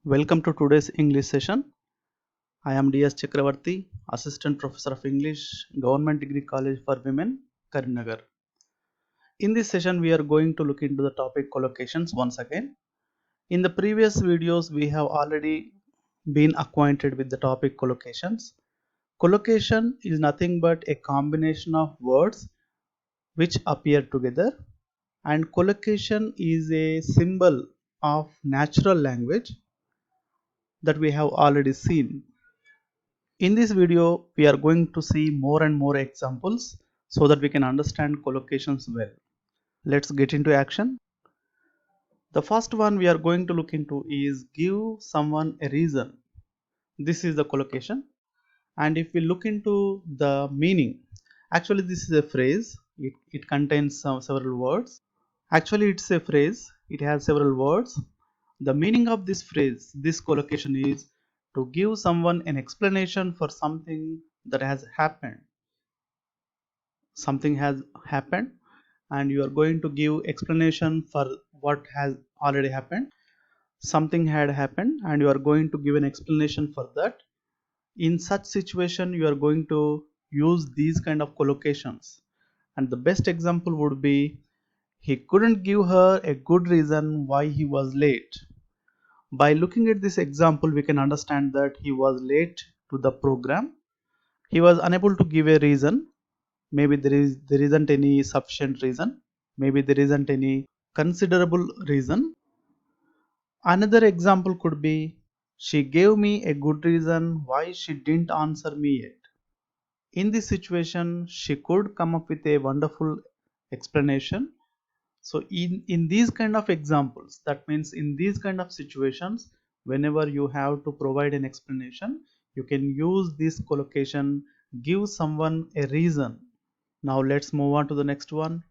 Welcome to today's English session. I am D.S. Chakravarti, Assistant Professor of English, Government Degree College for Women, Karimnagar. In this session, we are going to look into the topic collocations once again. In the previous videos, we have already been acquainted with the topic collocations. Collocation is nothing but a combination of words which appear together, and collocation is a symbol of natural language that we have already seen. In this video, we are going to see more and more examples so that we can understand collocations well. Let's get into action. The first one we are going to look into is give someone a reason. This is the collocation. And if we look into the meaning, actually this is a phrase. It contains several words. Actually it's a phrase. It has several words. The meaning of this phrase, this collocation is to give someone an explanation for something that has happened. Something has happened and you are going to give explanation for what has already happened. Something had happened and you are going to give an explanation for that. In such situation you are going to use these kind of collocations, and the best example would be he couldn't give her a good reason why he was late. By looking at this example we can understand that he was late to the program. He was unable to give a reason. Maybe there isn't any sufficient reason, maybe there isn't any considerable reason. Another example could be she gave me a good reason why she didn't answer me yet. In this situation she could come up with a wonderful explanation. So in these kind of examples, that means in these kind of situations, whenever you have to provide an explanation, you can use this collocation, give someone a reason. Now let's move on to the next one.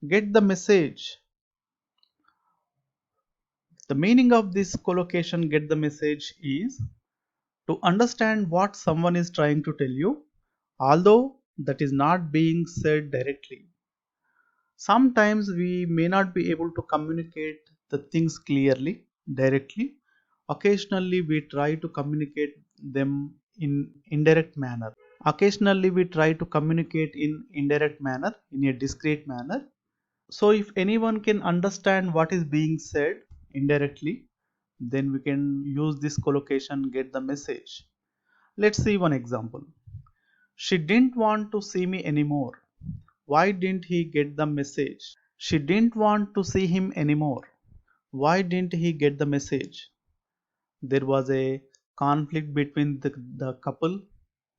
Get the message. The meaning of this collocation, get the message, is to understand what someone is trying to tell you, although that is not being said directly. Sometimes we may not be able to communicate the things clearly, directly. Occasionally we try to communicate them in indirect manner. Occasionally we try to communicate in indirect manner, in a discreet manner. So if anyone can understand what is being said indirectly, then we can use this collocation, get the message. Let's see one example. She didn't want to see me anymore. Why didn't he get the message? She didn't want to see him anymore. Why didn't he get the message? There was a conflict between the couple,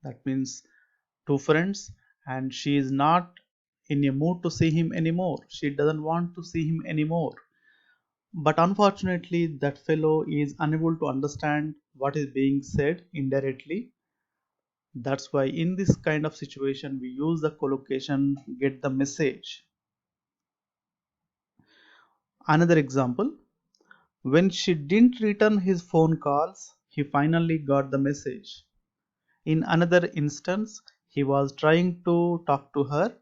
that means two friends, and she is not in a mood to see him anymore. She doesn't want to see him anymore. But unfortunately, that fellow is unable to understand what is being said indirectly. That's why in this kind of situation, we use the collocation, get the message. Another example, when she didn't return his phone calls, he finally got the message. In another instance, he was trying to talk to her,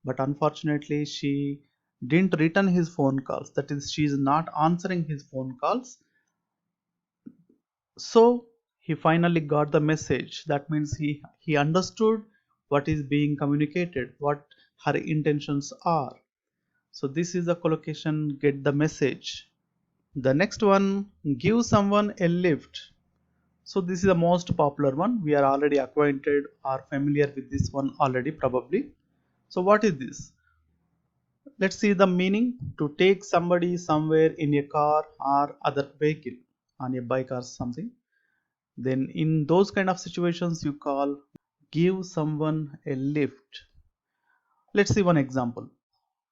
but unfortunately, she didn't return his phone calls. That is, she is not answering his phone calls. So he finally got the message. That means he understood what is being communicated, what her intentions are. So this is the collocation, get the message. The next one, give someone a lift. So this is the most popular one. We are already acquainted or familiar with this one already probably. So what is this? Let's see the meaning. To take somebody somewhere in a car or other vehicle, on a bike or something. Then in those kind of situations you call give someone a lift. Let's see one example.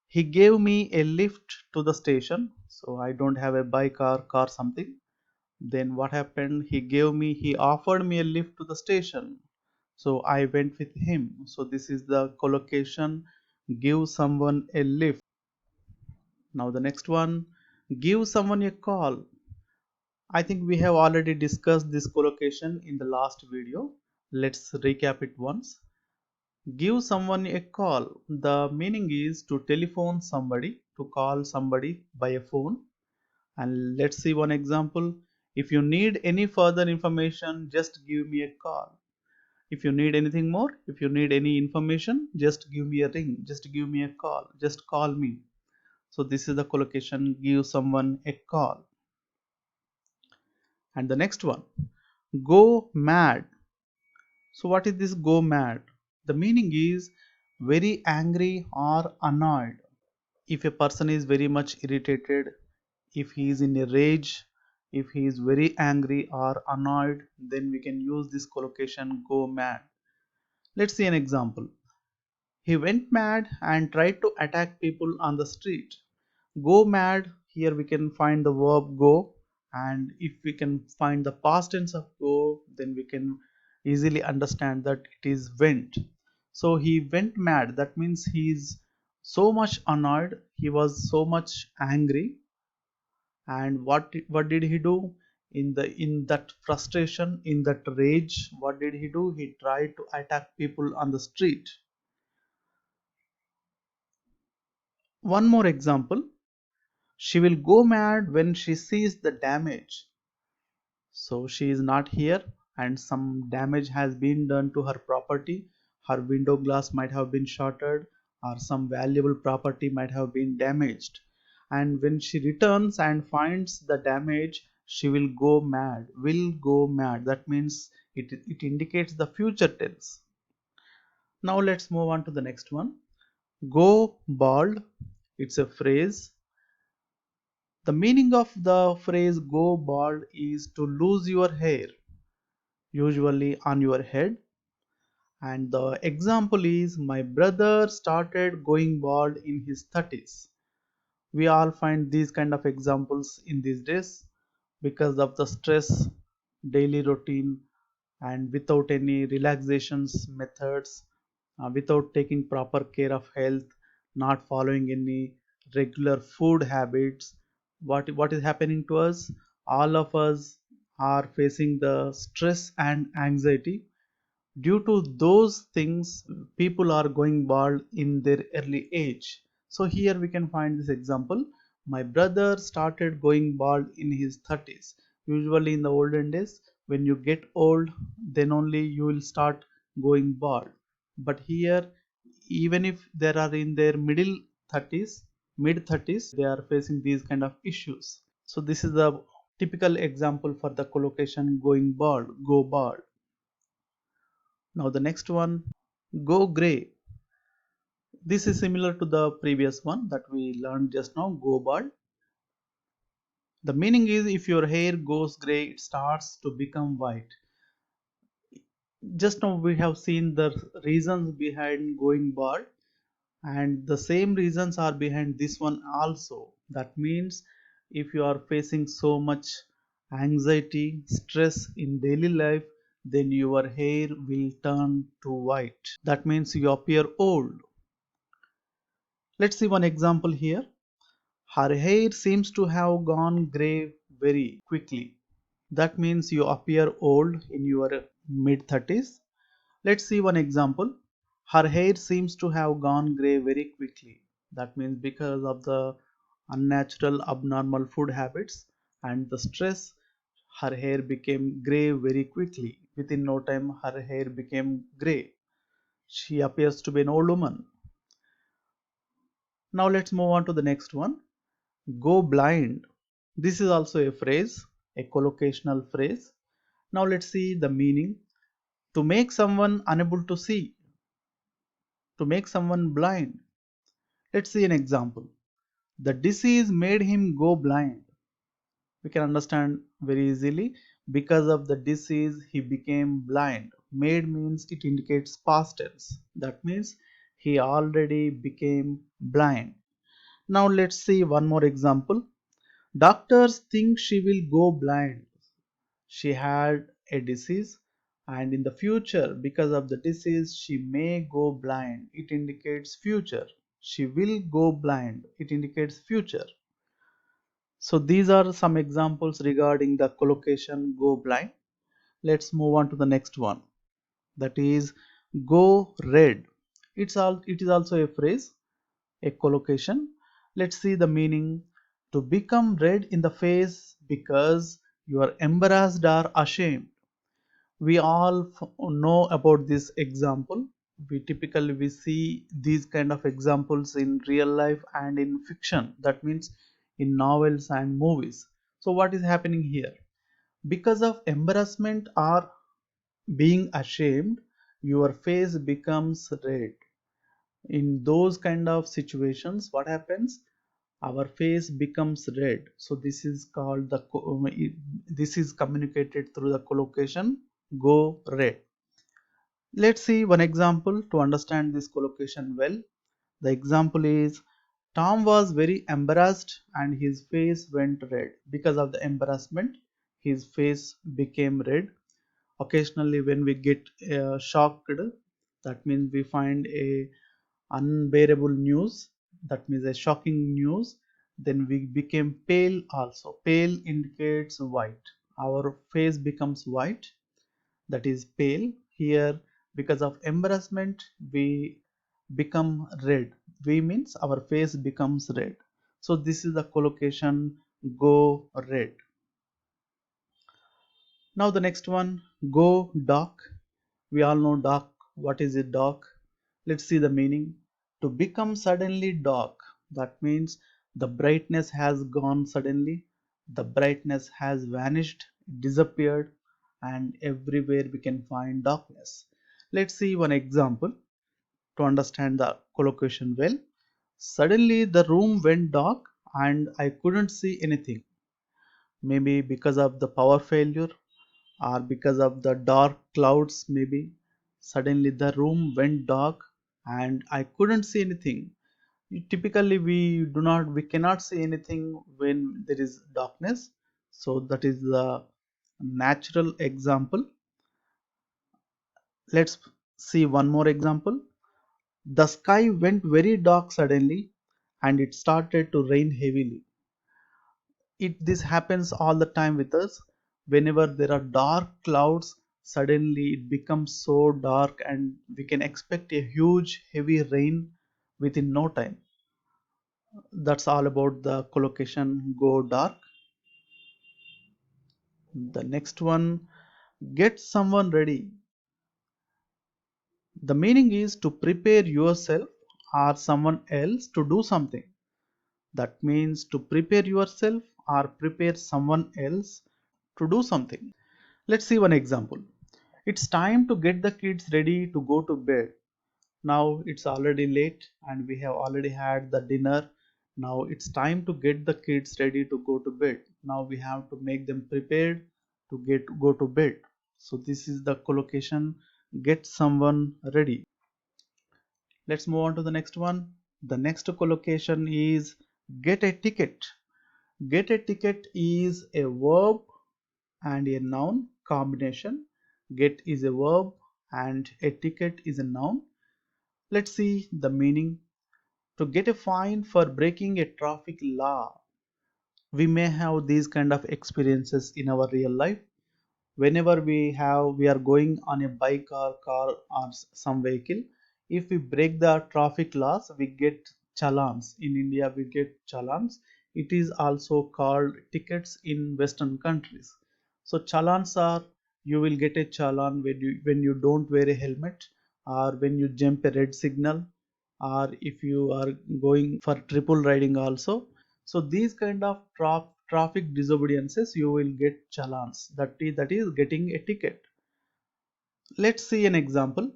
He gave me a lift to the station. So I don't have a bike or car something. Then what happened? He offered me a lift to the station. So I went with him. So this is the collocation, give someone a lift. Now the next one, give someone a call. I think we have already discussed this collocation in the last video. Let's recap it once. Give someone a call. The meaning is to telephone somebody, to call somebody by a phone. And let's see one example. If you need any further information, just give me a call. If you need anything more, if you need any information, just give me a ring, just give me a call, just call me. So this is the collocation, give someone a call. And the next one, go mad. So what is this go mad? The meaning is very angry or annoyed. If a person is very much irritated, if he is in a rage, if he is very angry or annoyed, then we can use this collocation go mad. Let's see an example. He went mad and tried to attack people on the street. Go mad, here we can find the verb go, and if we can find the past tense of go, then we can easily understand that it is went. So he went mad, that means he is so much annoyed, he was so much angry, and what did he do? In that frustration, in that rage, what did he do? He tried to attack people on the street. One more example. She will go mad when she sees the damage. So she is not here and some damage has been done to her property. Her window glass might have been shattered or some valuable property might have been damaged. And when she returns and finds the damage, she will go mad. Will go mad. That means it indicates the future tense. Now let's move on to the next one. Go bald. It's a phrase. The meaning of the phrase go bald is to lose your hair, usually on your head. And the example is my brother started going bald in his 30s. We all find these kind of examples in these days because of the stress, daily routine, and without any relaxations methods, without taking proper care of health, not following any regular food habits. What is happening to us? All of us are facing the stress and anxiety. Due to those things, people are going bald in their early age. So here we can find this example. My brother started going bald in his 30s. Usually in the olden days, when you get old, then only you will start going bald. But here, even if they are in their middle 30s, mid 30s, they are facing these kind of issues. So this is the typical example for the collocation going bald, go bald. Now the next one, go grey. This is similar to the previous one that we learned just now, go bald. The meaning is if your hair goes grey, it starts to become white. Just now we have seen the reasons behind going bald, and the same reasons are behind this one also. That means if you are facing so much anxiety, stress in daily life, then your hair will turn to white. That means you appear old. Let's see one example here. Her hair seems to have gone grey very quickly. That means you appear old in your mid 30s. Let's see one example. Her hair seems to have gone grey very quickly. That means because of the unnatural, abnormal food habits and the stress, her hair became grey very quickly. Within no time, her hair became grey. She appears to be an old woman. Now let's move on to the next one. Go blind. This is also a phrase, a collocational phrase. Now let's see the meaning. To make someone unable to see, to make someone blind. Let's see an example. The disease made him go blind. We can understand very easily. Because of the disease, he became blind. Made means it indicates past tense. That means he already became blind. Now let's see one more example. Doctors think she will go blind. She had a disease and in the future because of the disease she may go blind. It indicates future. She will go blind. It indicates future. So these are some examples regarding the collocation go blind. Let's move on to the next one. That is go red. It is also a phrase, a collocation. Let's see the meaning. To become red in the face because You are embarrassed or ashamed. We all know about this example. We see these kind of examples in real life and in fiction. That means in novels and movies. So what is happening here? Because of embarrassment or being ashamed, your face becomes red. In those kind of situations, what happens? Our face becomes red. So this is called this is communicated through the collocation go red. Let's see one example to understand this collocation well. The example is Tom was very embarrassed and his face went red. Because of the embarrassment, his face became red. Occasionally, when we get shocked, that means we find a unbearable news, that means a shocking news, then we became pale also. Pale indicates white. Our face becomes white, that is pale. Here, because of embarrassment, we become red. We means our face becomes red. So this is the collocation go red. Now the next one, go dark. We all know dark. What is it, dark? Let's see the meaning. To become suddenly dark. That means the brightness has gone suddenly. The brightness has vanished, disappeared, and everywhere we can find darkness. Let's see one example to understand the collocation well. Suddenly the room went dark and I couldn't see anything. Maybe because of the power failure or because of the dark clouds, maybe suddenly the room went dark and I couldn't see anything. Typically we cannot see anything when there is darkness, so that is the natural example. Let's see one more example. The sky went very dark suddenly and it started to rain heavily. This happens all the time with us. Whenever there are dark clouds, suddenly it becomes so dark and we can expect a huge heavy rain within no time. That's all about the collocation go dark. The next one, get someone ready. The meaning is to prepare yourself or someone else to do something. That means to prepare yourself or prepare someone else to do something. Let's see one example. It's time to get the kids ready to go to bed. Now it's already late and we have already had the dinner. Now it's time to get the kids ready to go to bed. Now we have to make them prepared to go to bed. So this is the collocation get someone ready. Let's move on to the next one. The next collocation is get a ticket. Get a ticket is a verb and a noun combination. Get is a verb and a ticket is a noun. Let's see the meaning. To get a fine for breaking a traffic law. We may have these kind of experiences in our real life. Whenever we are going on a bike or car or some vehicle, if we break the traffic laws, we get challans. In India we get challans. It is also called tickets in western countries. So challans are, you will get a challan when you don't wear a helmet, or when you jump a red signal, or if you are going for triple riding also. So these kind of traffic disobediences you will get challans. That is getting a ticket. Let's see an example.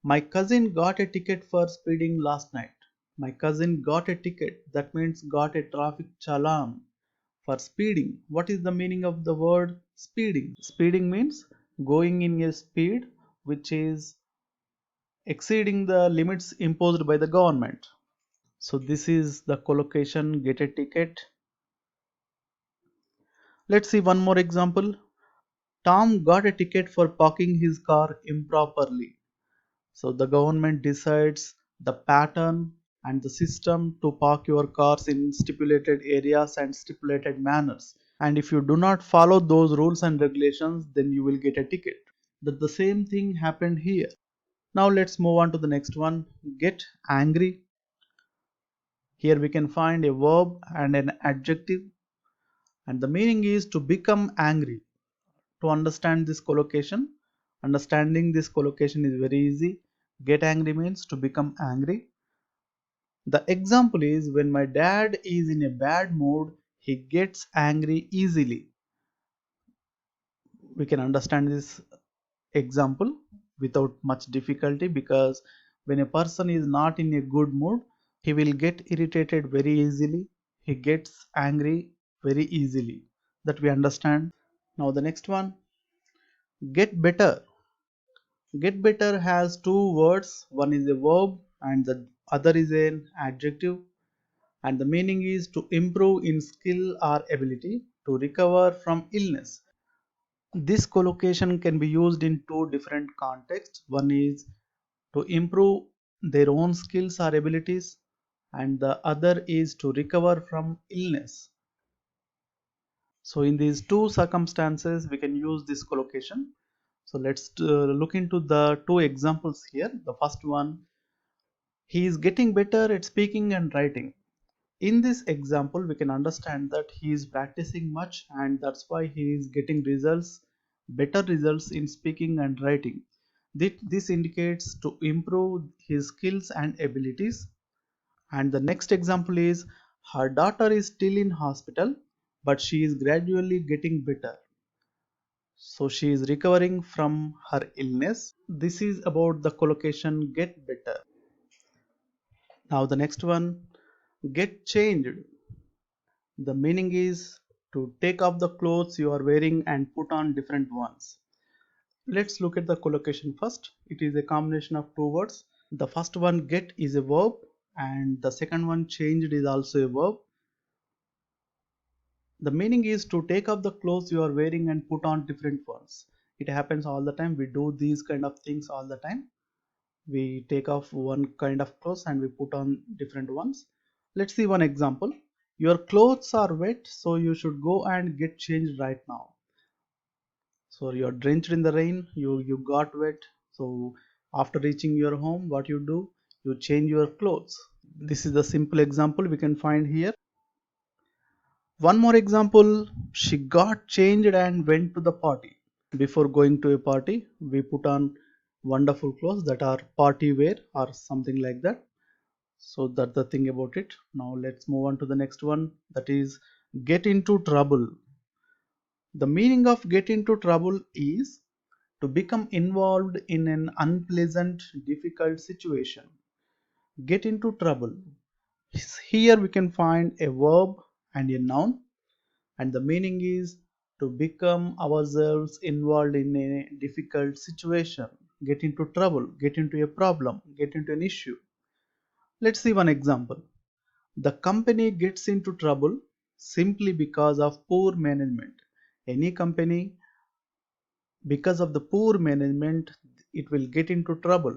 My cousin got a ticket for speeding last night. My cousin got a ticket. That means got a traffic challan for speeding. What is the meaning of the word speeding? Speeding means going in a speed which is exceeding the limits imposed by the government. So this is the collocation get a ticket. Let's see one more example. Tom got a ticket for parking his car improperly. So the government decides the pattern and the system to park your cars in stipulated areas and stipulated manners. And if you do not follow those rules and regulations, then you will get a ticket. That the same thing happened here. Now let's move on to the next one. Get angry. Here we can find a verb and an adjective. and the meaning is to become angry. To understand this collocation, understanding this collocation is very easy. Get angry means to become angry. The example is when my dad is in a bad mood, he gets angry easily. We can understand this example without much difficulty, because when a person is not in a good mood, he will get irritated very easily. He gets angry very easily. That we understand. Now the next one, get better. Get better has two words. One is a verb and the other is an adjective. And the meaning is to improve in skill or ability, to recover from illness. This collocation can be used in two different contexts. One is to improve their own skills or abilities, and the other is to recover from illness. So in these two circumstances we can use this collocation. So let's look into the two examples here. The first one, he is getting better at speaking and writing. In this example we can understand that he is practicing much and that's why he is getting better results in speaking and writing. This indicates to improve his skills and abilities. And the next example is, her daughter is still in hospital but she is gradually getting better. So she is recovering from her illness. This is about the collocation get better. Now the next one, get changed. The meaning is to take off the clothes you are wearing and put on different ones. Let's look at the collocation first. It is a combination of two words. The first one, get, is a verb, and the second one, changed, is also a verb. The meaning is to take off the clothes you are wearing and put on different ones. It happens all the time. We do these kind of things all the time. We take off one kind of clothes and we put on different ones. Let's see one example. Your clothes are wet, so you should go and get changed right now. So you're drenched in the rain, you got wet. So after reaching your home, what you do? You change your clothes. This is the simple example we can find here. One more example, she got changed and went to the party. Before going to a party, we put on wonderful clothes that are party wear or something like that. So that's the thing about it. Now let's move on to the next one, that is get into trouble. The meaning of get into trouble is to become involved in an unpleasant, difficult situation. Get into trouble. Here we can find a verb and a noun, and the meaning is to become ourselves involved in a difficult situation. Get into trouble, get into a problem, get into an issue. Let's see one example. The company gets into trouble simply because of poor management. Any company, because of the poor management, it will get into trouble.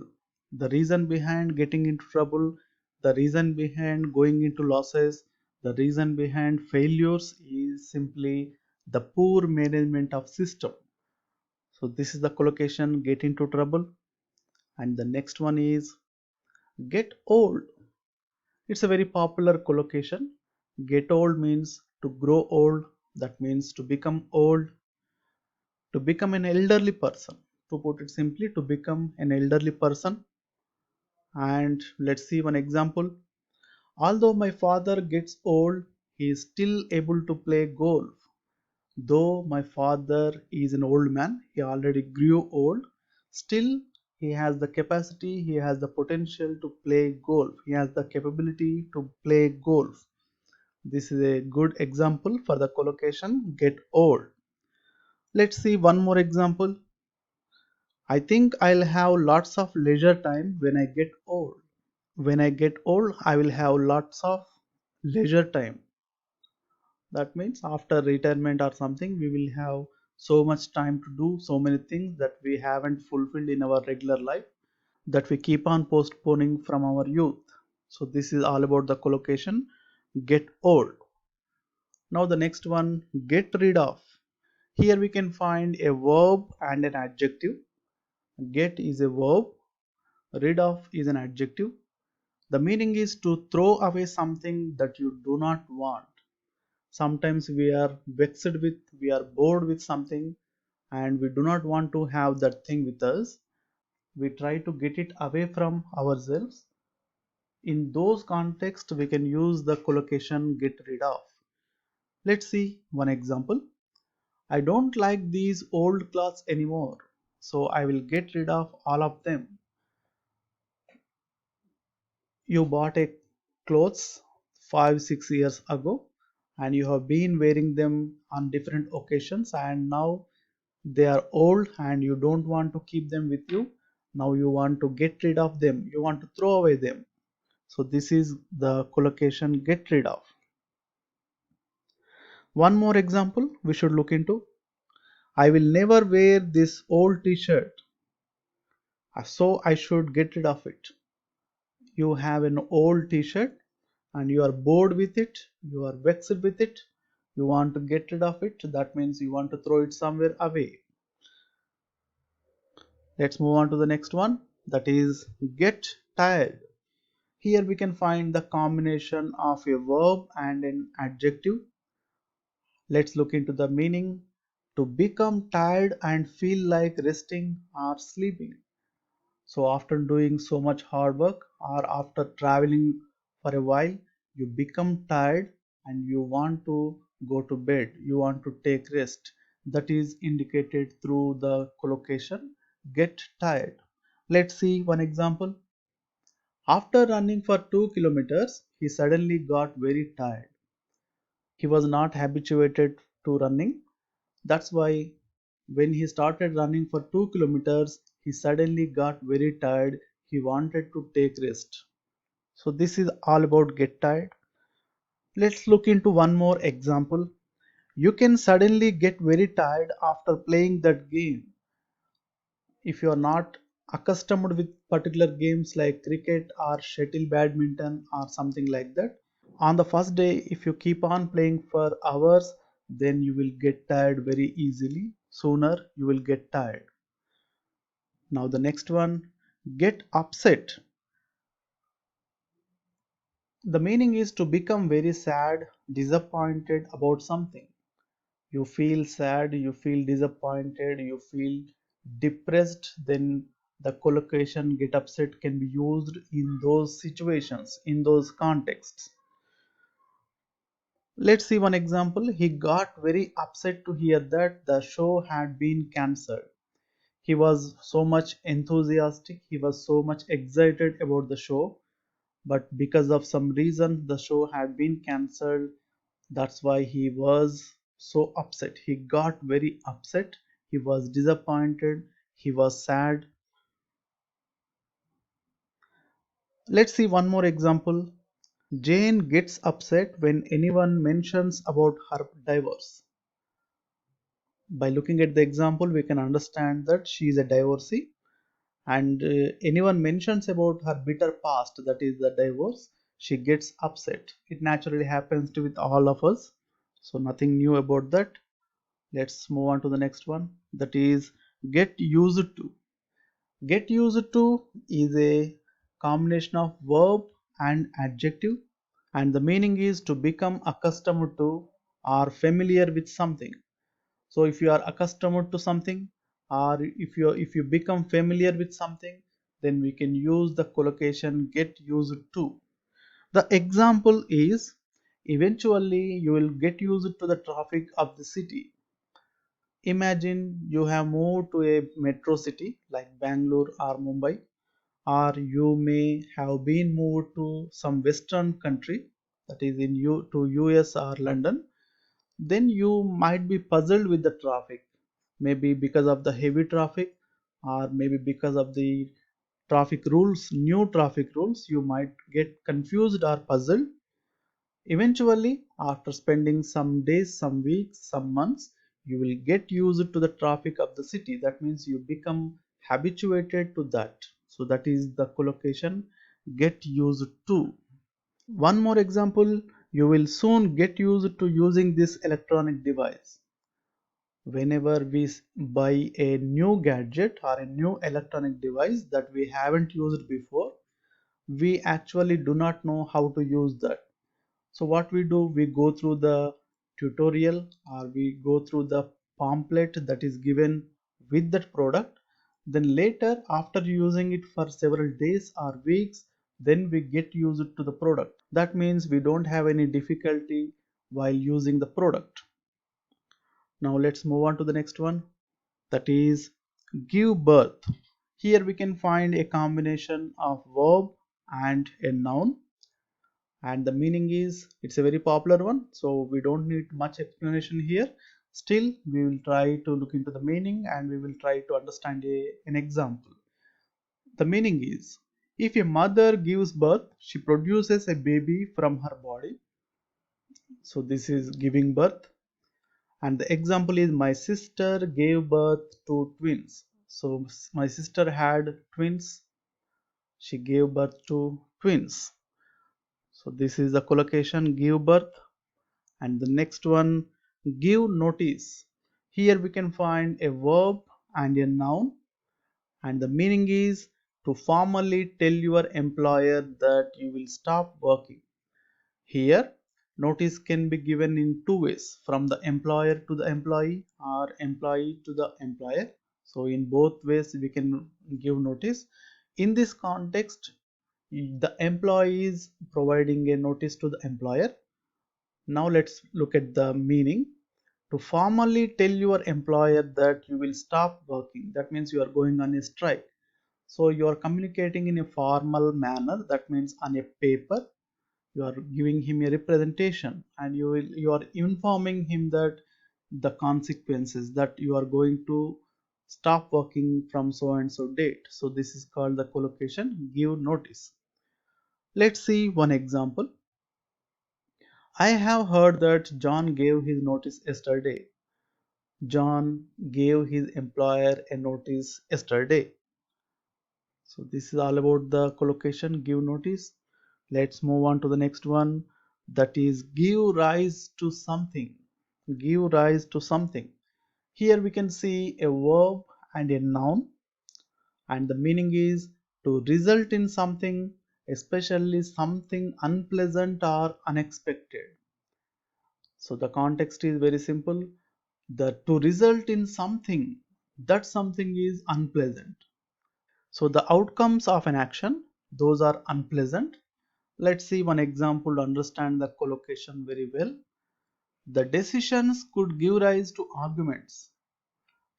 The reason behind getting into trouble, the reason behind going into losses, the reason behind failures is simply the poor management of system. So this is the collocation get into trouble. And the next one is get old. It's a very popular collocation. Get old means to grow old, that means to become old, to become an elderly person. To put it simply, to become an elderly person. And let's see one example. Although my father gets old, he is still able to play golf. Though my father is an old man, he already grew old, still he has the capacity, he has the potential to play golf. He has the capability to play golf. This is a good example for the collocation get old. Let's see one more example. I think I'll have lots of leisure time when I get old. When I get old, I will have lots of leisure time. That means after retirement or something, we will have so much time to do so many things that we haven't fulfilled in our regular life, that we keep on postponing from our youth. So this is all about the collocation get old. Now the next one, get rid of. Here we can find a verb and an adjective. Get is a verb, rid of is an adjective. The meaning is to throw away something that you do not want. Sometimes we are bored with something and we do not want to have that thing with us. We try to get it away from ourselves. In those contexts, we can use the collocation get rid of. Let's see one example. I don't like these old clothes anymore, so I will get rid of all of them. You bought a clothes 5 6 years ago and you have been wearing them on different occasions, and now they are old and you don't want to keep them with you. Now you want to get rid of them, you want to throw away them. So this is the collocation get rid of. One more example we should look into. I will never wear this old t-shirt, so I should get rid of it. You have an old t-shirt and you are bored with it, you are vexed with it, you want to get rid of it. That means you want to throw it somewhere away. Let's move on to the next one, that is get tired. Here we can find the combination of a verb and an adjective. Let's look into the meaning. To become tired and feel like resting or sleeping. So after doing so much hard work or after traveling for a while, you become tired and you want to go to bed. You want to take rest. That is indicated through the collocation get tired. Let's see one example. After running for 2 kilometers, he suddenly got very tired. He was not habituated to running. That's why when he started running for 2 kilometers, he suddenly got very tired. He wanted to take rest. So this is all about get tired. Let's look into one more example. You can suddenly get very tired after playing that game. If you are not accustomed with particular games like cricket or shuttle badminton or something like that, on the first day if you keep on playing for hours, then you will get tired very easily. Sooner you will get tired. Now the next one, get upset. The meaning is to become very sad, disappointed about something. You feel sad, you feel disappointed, you feel depressed, then the collocation get upset can be used in those situations, in those contexts. Let's see one example. He got very upset to hear that the show had been cancelled. He was so much enthusiastic, he was so much excited about the show, but because of some reason the show had been cancelled. That's why he was so upset. He got very upset, he was disappointed, he was sad. Let's see one more example. Jane gets upset when anyone mentions about her divorce. By looking at the example, we can understand that she is a divorcee, and anyone mentions about her bitter past, that is the divorce, she gets upset. It naturally happens to with all of us, so nothing new about that. Let's move on to the next one, that is get used to. Get used to is a combination of verb and adjective, and the meaning is to become accustomed to or familiar with something. So if you are accustomed to something, or if you become familiar with something, then we can use the collocation get used to. The example is, eventually you will get used to the traffic of the city. Imagine you have moved to a metro city like Bangalore or Mumbai, or you may have been moved to some western country, that is in to US or London. Then you might be puzzled with the traffic, maybe because of the heavy traffic, or maybe because of the traffic rules, new traffic rules. You might get confused or puzzled. Eventually, after spending some days, some weeks, some months, you will get used to the traffic of the city. That means you become habituated to that. So that is the collocation get used to. One more example, you will soon get used to using this electronic device. Whenever we buy a new gadget or a new electronic device that we haven't used before, we actually do not know how to use that. So what we do, we go through the tutorial or we go through the pamphlet that is given with that product, then later after using it for several days or weeks, then we get used to the product. That means we don't have any difficulty while using the product. Now let's move on to the next one, that is give birth. Here we can find a combination of verb and a noun, and the meaning is, it's a very popular one, so we don't need much explanation here. Still we will try to look into the meaning and we will try to understand an example. The meaning is, if a mother gives birth, she produces a baby from her body. So this is giving birth. And the example is, my sister gave birth to twins. So my sister had twins, she gave birth to twins. So this is the collocation give birth. And the next one, give notice. Here we can find a verb and a noun, and the meaning is to formally tell your employer that you will stop working. Here notice can be given in two ways, from the employer to the employee or employee to the employer. So in both ways we can give notice. In this context, the employee is providing a notice to the employer. Now let's look at the meaning. To formally tell your employer that you will stop working, that means you are going on a strike. So you are communicating in a formal manner, that means on a paper you are giving him a representation, and you are informing him that the consequences, that you are going to stop working from so and so date. So this is called the collocation give notice. Let's see one example. I have heard that John gave his notice yesterday. John gave his employer a notice yesterday. So this is all about the collocation give notice. Let's move on to the next one, that is give rise to something. Give rise to something. Here we can see a verb and a noun, and the meaning is to result in something, especially something unpleasant or unexpected. So the context is very simple. The to result in something, that something is unpleasant. So the outcomes of an action, those are unpleasant. Let's see one example to understand the collocation very well. The decisions could give rise to arguments.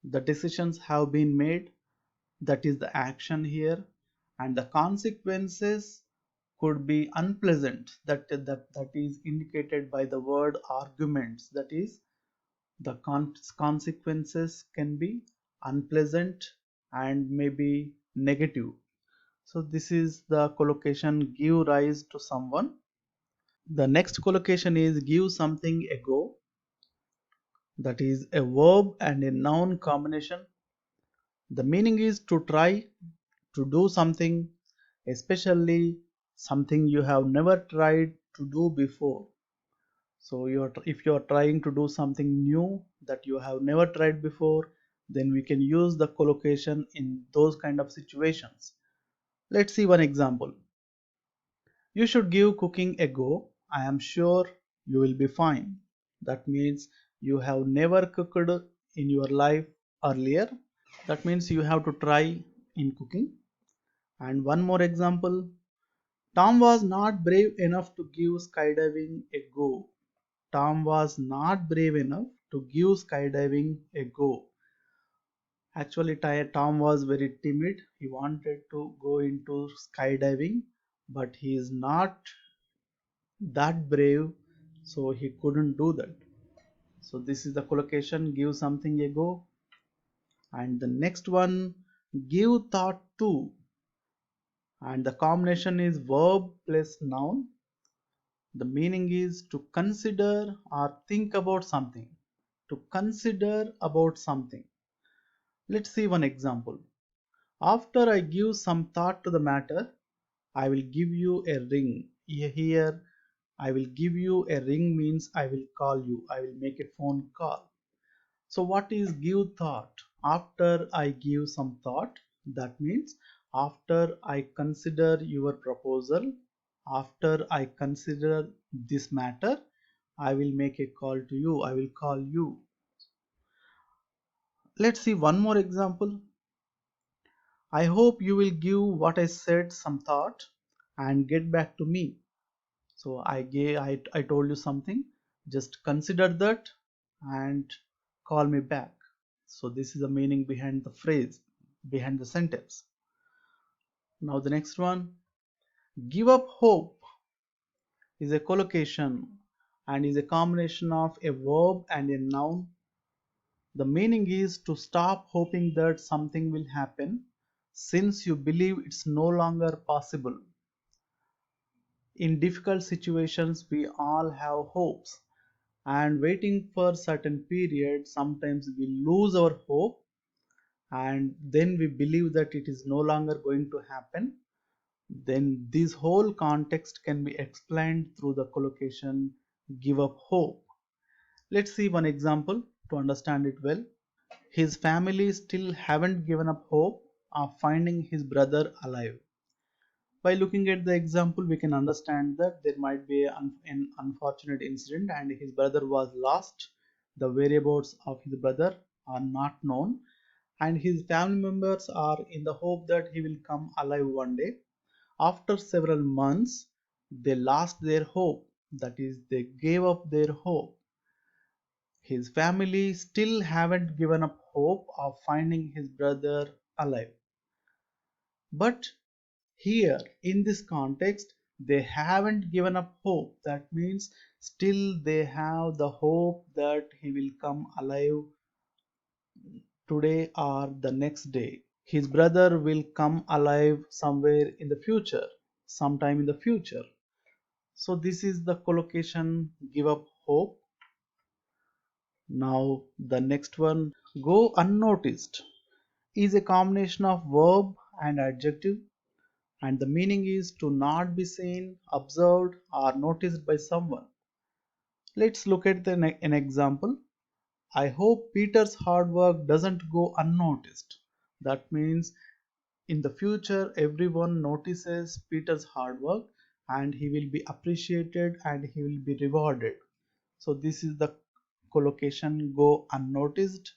The decisions have been made, that is the action here, and the consequences could be unpleasant, that is indicated by the word arguments, that is the consequences can be unpleasant and maybe negative. So this is the collocation give rise to someone. The next collocation is give something a go, that is a verb and a noun combination. The meaning is to try to do something, especially something you have never tried to do before. So if you are trying to do something new that you have never tried before, then we can use the collocation in those kind of situations. Let's see one example. You should give cooking a go. I am sure you will be fine. That means you have never cooked in your life earlier. That means you have to try in cooking. And one more example. Tom was not brave enough to give skydiving a go. Tom was not brave enough to give skydiving a go. Actually, Tom was very timid. He wanted to go into skydiving, but he is not that brave, so he couldn't do that. So this is the collocation give something a go. And the next one, give thought to, and the combination is verb plus noun. The meaning is to consider or think about something. To consider about something. Let's see one example. After I give some thought to the matter, I will give you a ring. Here, I will give you a ring means I will call you. I will make a phone call. So what is give thought? After I give some thought, that means after I consider your proposal, after I consider this matter, I will make a call to you. I will call you. Let's see one more example. I hope you will give what I said some thought and get back to me. So I told you something. Just consider that and call me back. So this is the meaning behind the phrase, behind the sentence. Now the next one, give up hope is a collocation and is a combination of a verb and a noun. The meaning is to stop hoping that something will happen since you believe it's no longer possible. In difficult situations, we all have hopes, and waiting for certain period, sometimes we lose our hope and then we believe that it is no longer going to happen. Then this whole context can be explained through the collocation give up hope. Let's see one example to understand it well. His family still haven't given up hope of finding his brother alive. By looking at the example, we can understand that there might be an unfortunate incident and his brother was lost. The whereabouts of his brother are not known, and his family members are in the hope that he will come alive one day. After several months, they lost their hope. That is, they gave up their hope. His family still haven't given up hope of finding his brother alive. But here, in this context, they haven't given up hope. That means still they have the hope that he will come alive today or the next day. His brother will come alive somewhere in the future, sometime in the future. So, this is the collocation give up hope. Now, the next one, go unnoticed, is a combination of verb and adjective, and the meaning is to not be seen, observed, or noticed by someone. Let's look at an example. I hope Peter's hard work doesn't go unnoticed. That means in the future, everyone notices Peter's hard work and he will be appreciated and he will be rewarded. So, this is the collocation go unnoticed.